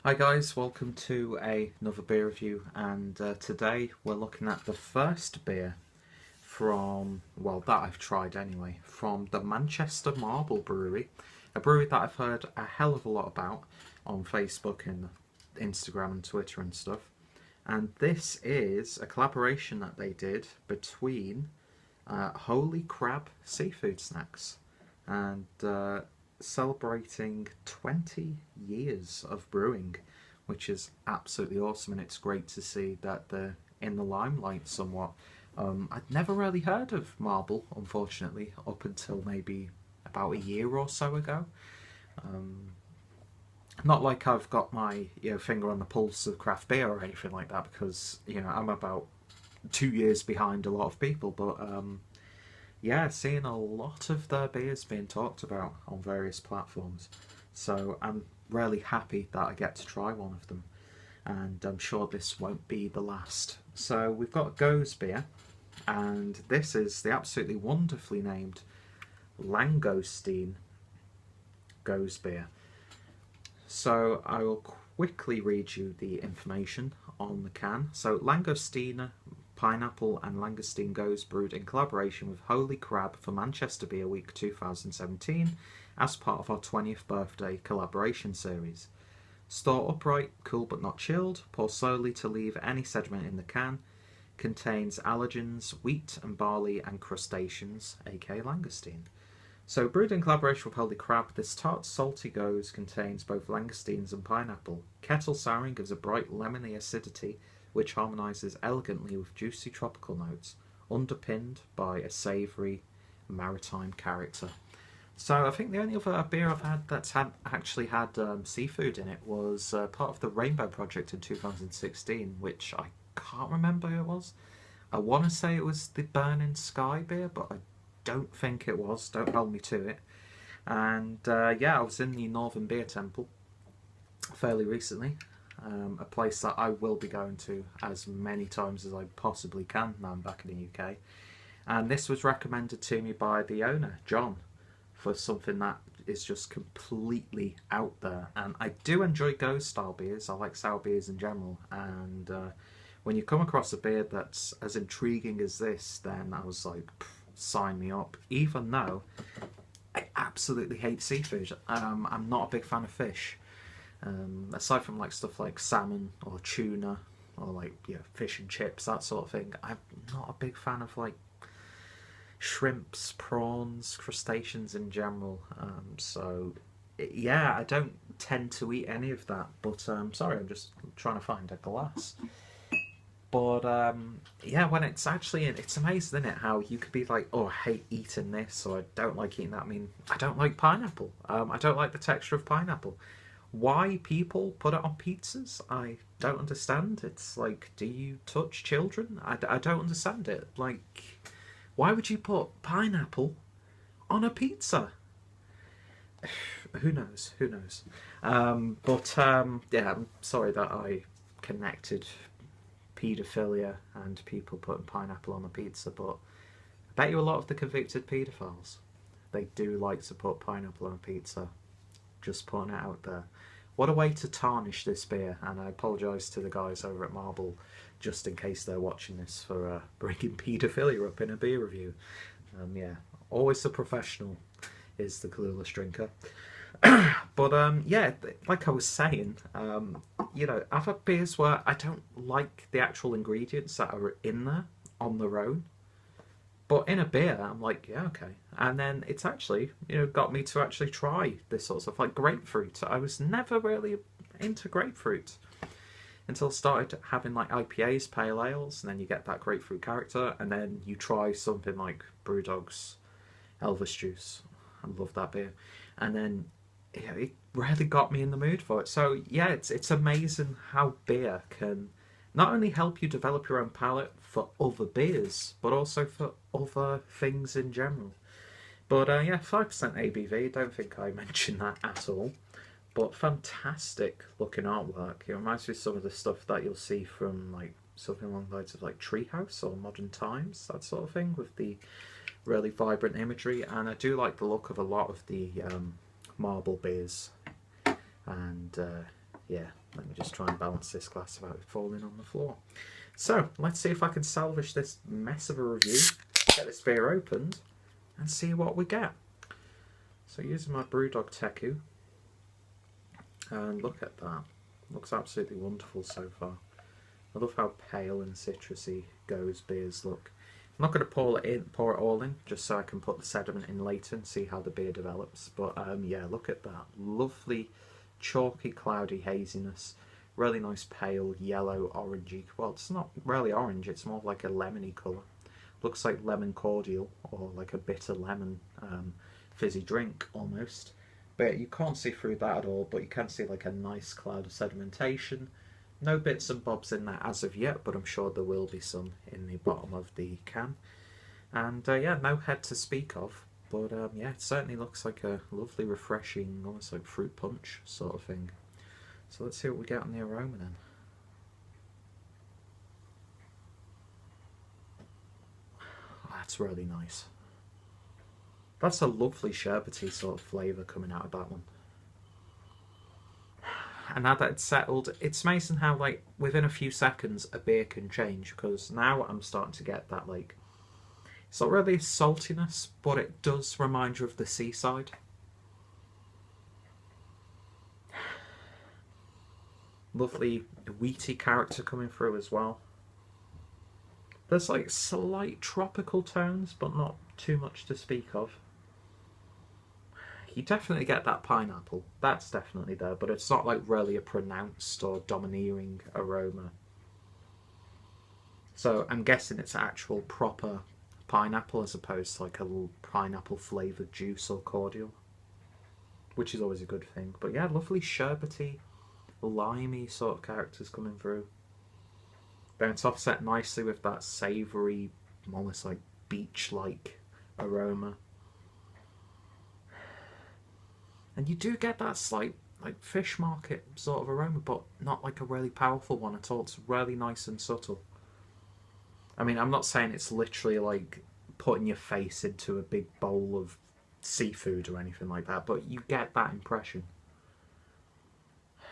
Hi guys, welcome to another beer review, and today we're looking at the first beer from, well, that I've tried anyway, from the Manchester Marble Brewery, a brewery that I've heard a hell of a lot about on Facebook and Instagram and Twitter and stuff. And this is a collaboration that they did between Holy Crab Seafood Snacks and celebrating 20 years of brewing, which is absolutely awesome, and it's great to see that they're in the limelight somewhat. I'd never really heard of Marble, unfortunately, up until maybe about a year or so ago. Not like I've got my finger on the pulse of craft beer or anything like that, because I'm about 2 years behind a lot of people, but yeah, seeing a lot of their beers being talked about on various platforms. So I'm really happy that I get to try one of them, and I'm sure this won't be the last. So we've got Gose beer, and this is the absolutely wonderfully named LanGOSetine Gose beer. So I will quickly read you the information on the can. So LanGOSeTine Pineapple and LanGOSeTine Gose brewed in collaboration with Holy Crab for Manchester Beer Week 2017 as part of our 20th birthday collaboration series. Store upright, cool but not chilled, pour slowly to leave any sediment in the can. Contains allergens, wheat and barley and crustaceans, aka LanGOSeTine. So brewed in collaboration with Holy Crab, this tart salty Gose contains both langoustines and pineapple. Kettle souring gives a bright lemony acidity which harmonises elegantly with juicy tropical notes, underpinned by a savoury maritime character. So I think the only other beer I've had that's actually had seafood in it was part of the Rainbow Project in 2016, which I can't remember who it was. I want to say it was the Burning Sky beer, but I don't think it was. Don't hold me to it. And yeah, I was in the Northern Beer Temple fairly recently. A place that I will be going to as many times as I possibly can now I'm back in the UK. And this was recommended to me by the owner, John, for something that is just completely out there. And I do enjoy Gose style beers. I like sour beers in general. And when you come across a beer that's as intriguing as this, then I was like, sign me up. Even though I absolutely hate seafood. I'm not a big fan of fish. Aside from like stuff like salmon or tuna or like fish and chips, that sort of thing, I'm not a big fan of like shrimps, prawns, crustaceans in general. So yeah, I don't tend to eat any of that. But sorry, I'm just trying to find a glass. But yeah, when it's actually in, it's amazing, isn't it? How you could be like, oh, I hate eating this, or I don't like eating that. I mean, I don't like pineapple. I don't like the texture of pineapple. Why people put it on pizzas, I don't understand. It's like, do you touch children? I don't understand it. Like, why would you put pineapple on a pizza? Who knows? Who knows? But yeah, I'm sorry that I connected paedophilia and people putting pineapple on a pizza, but I bet you a lot of the convicted paedophiles, they do like to put pineapple on a pizza. Just putting it out there. What a way to tarnish this beer, and I apologise to the guys over at Marble just in case they're watching this for bringing paedophilia up in a beer review. Yeah, always the professional is the clueless drinker. But yeah, like I was saying, I've had beers where I don't like the actual ingredients that are in there on their own. But in a beer, I'm like, yeah, okay. And then it's actually, got me to actually try this sort of stuff, like grapefruit. I was never really into grapefruit until I started having like IPAs, pale ales, and then you get that grapefruit character, and then you try something like Brewdog's Elvis Juice. I love that beer. And then it really got me in the mood for it. So yeah, it's amazing how beer can not only help you develop your own palate for other beers, but also for other things in general. But yeah, 5% ABV, don't think I mentioned that at all. But fantastic looking artwork. It reminds me of some of the stuff that you'll see from like something along the lines of like Treehouse or Modern Times, that sort of thing, with the really vibrant imagery. And I do like the look of a lot of the Marble beers. And Yeah, let me just try and balance this glass without it falling on the floor. So, let's see if I can salvage this mess of a review, get this beer opened, and see what we get. So, using my Brewdog Teku, and look at that. Looks absolutely wonderful so far. I love how pale and citrusy Go's beers look. I'm not going to pour it all in, just so I can put the sediment in later and see how the beer develops. But yeah, look at that. Lovely, chalky, cloudy haziness. Really nice pale, yellow, orangey. Well, it's not really orange, it's more like a lemony colour. Looks like lemon cordial, or like a bitter lemon fizzy drink, almost. But you can't see through that at all, but you can see like a nice cloud of sedimentation. No bits and bobs in there as of yet, but I'm sure there will be some in the bottom of the can. And yeah, no head to speak of, but yeah, it certainly looks like a lovely, refreshing, almost like fruit punch sort of thing. So let's see what we get on the aroma then. Oh, that's really nice. That's a lovely sherbety sort of flavour coming out of that one. And now that it's settled, it's amazing how, like, within a few seconds a beer can change, because now I'm starting to get that, like, it's not really saltiness, but it does remind you of the seaside. Lovely wheaty character coming through as well. There's like slight tropical tones, but not too much to speak of. You definitely get that pineapple. That's definitely there, but it's not like really a pronounced or domineering aroma. So I'm guessing it's actual proper pineapple as opposed to like a little pineapple flavoured juice or cordial, which is always a good thing. But yeah, lovely sherbety, limey sort of characters coming through. Then it's offset nicely with that savoury, almost like beach-like aroma. And you do get that slight like fish market sort of aroma, but not like a really powerful one at all. It's really nice and subtle. I mean, I'm not saying it's literally like putting your face into a big bowl of seafood or anything like that, but you get that impression.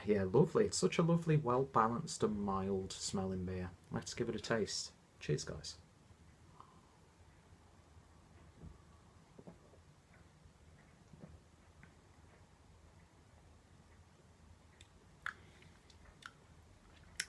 Yeah, lovely. It's such a lovely, well-balanced and mild smelling beer. Let's give it a taste. Cheers, guys.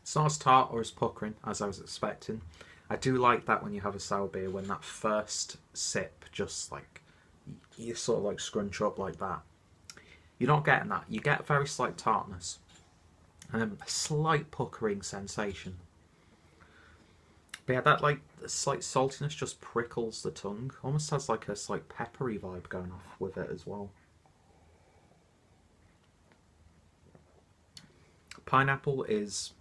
It's not as tart or as puckering as I was expecting. I do like that when you have a sour beer, when that first sip just like, you sort of like scrunch up like that. You're not getting that. You get a very slight tartness and a slight puckering sensation. But yeah, that like slight saltiness just prickles the tongue. Almost has like a slight peppery vibe going off with it as well. Pineapple is,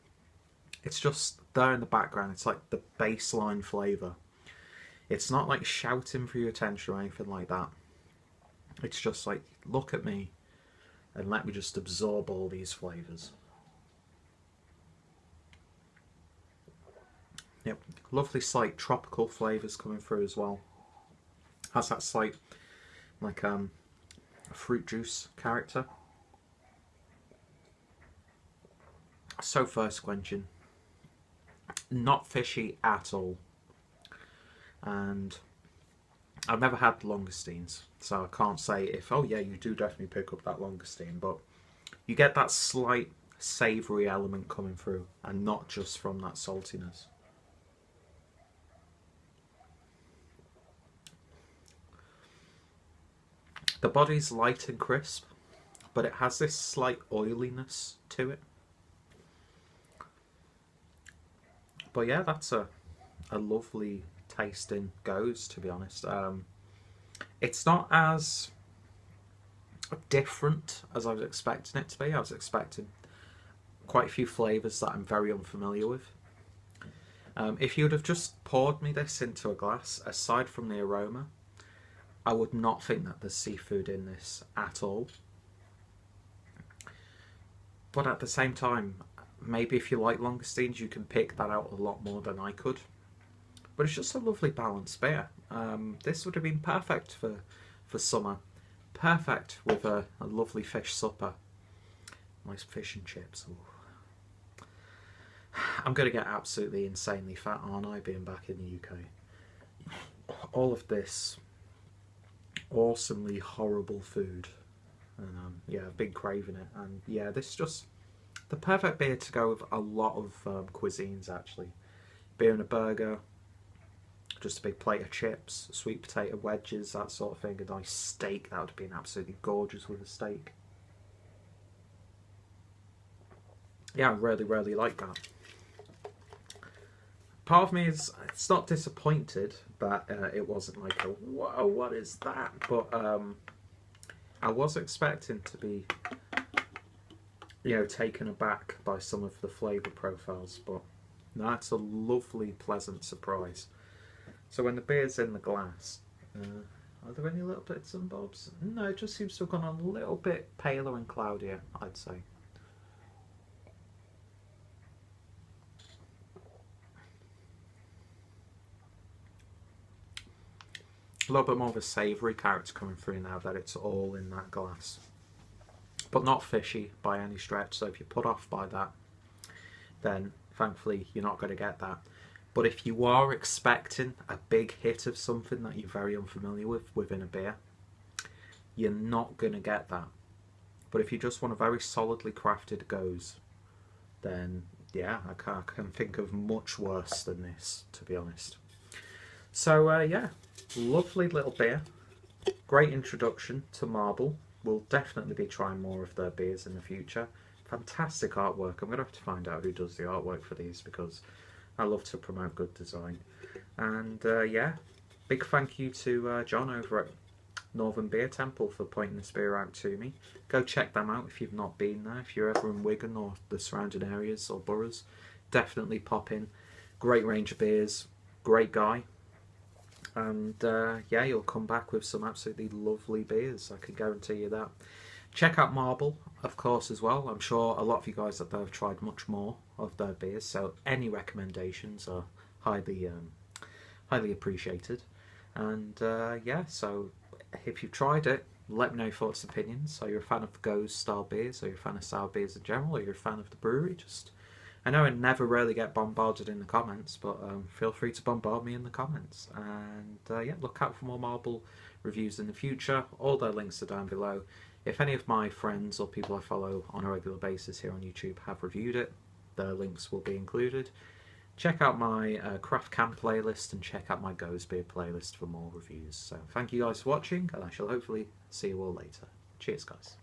it's just there in the background. It's like the baseline flavour. It's not like shouting for your attention or anything like that. It's just like, look at me and let me just absorb all these flavours. Yep, lovely slight tropical flavours coming through as well. Has that slight like a fruit juice character. So thirst quenching. Not fishy at all. And I've never had LanGOSetines, so I can't say if, oh yeah, you do definitely pick up that LanGOSetine, but you get that slight savoury element coming through, and not just from that saltiness. The body's light and crisp, but it has this slight oiliness to it. But yeah, that's a lovely tasting Gose, to be honest. It's not as different as I was expecting it to be. I was expecting quite a few flavours that I'm very unfamiliar with. If you would have just poured me this into a glass, aside from the aroma, I would not think that there's seafood in this at all. But at the same time, maybe if you like LanGOSetines, you can pick that out a lot more than I could. But it's just a lovely balanced beer. This would have been perfect for summer. Perfect with a lovely fish supper. My those fish and chips. Ooh. I'm going to get absolutely insanely fat, aren't I, being back in the UK? All of this awesomely horrible food. Yeah, I've been craving it. And yeah, this is just the perfect beer to go with a lot of cuisines, actually. Beer and a burger, just a big plate of chips, sweet potato wedges, that sort of thing. A nice steak, that would have been absolutely gorgeous with a steak. Yeah, I really, really like that. Part of me is, it's not disappointed that it wasn't like a, whoa, what is that? But I was expecting to be, you know, taken aback by some of the flavour profiles, but that's a lovely, pleasant surprise. So when the beer's in the glass, are there any little bits and bobs? No, it just seems to have gone a little bit paler and cloudier, I'd say. A little bit more of a savoury character coming through now that it's all in that glass. But not fishy by any stretch, so if you're put off by that, then thankfully you're not going to get that. But if you are expecting a big hit of something that you're very unfamiliar with within a beer, you're not going to get that. But if you just want a very solidly crafted goes, then yeah, I can think of much worse than this, to be honest. So yeah, lovely little beer. Great introduction to Marble. We'll definitely be trying more of their beers in the future. Fantastic artwork. I'm going to have to find out who does the artwork for these, because I love to promote good design. And yeah, big thank you to John over at Northern Beer Temple for pointing this beer out to me. Go check them out if you've not been there. If you're ever in Wigan or the surrounding areas or boroughs, definitely pop in. Great range of beers, great guy. And yeah, you'll come back with some absolutely lovely beers, I can guarantee you that. Check out Marble, of course, as well. I'm sure a lot of you guys out there have tried much more of their beers, so any recommendations are highly highly appreciated. And yeah, so if you've tried it, let me know your thoughts and opinions. So you're a fan of the Gose style beers, or you're a fan of sour beers in general, or you're a fan of the brewery, just... I know I never really get bombarded in the comments, but feel free to bombard me in the comments. And yeah, look out for more Marble reviews in the future. All their links are down below. If any of my friends or people I follow on a regular basis here on YouTube have reviewed it, their links will be included. Check out my Craft Camp playlist and check out my Gose Beer playlist for more reviews. So thank you guys for watching, and I shall hopefully see you all later. Cheers, guys.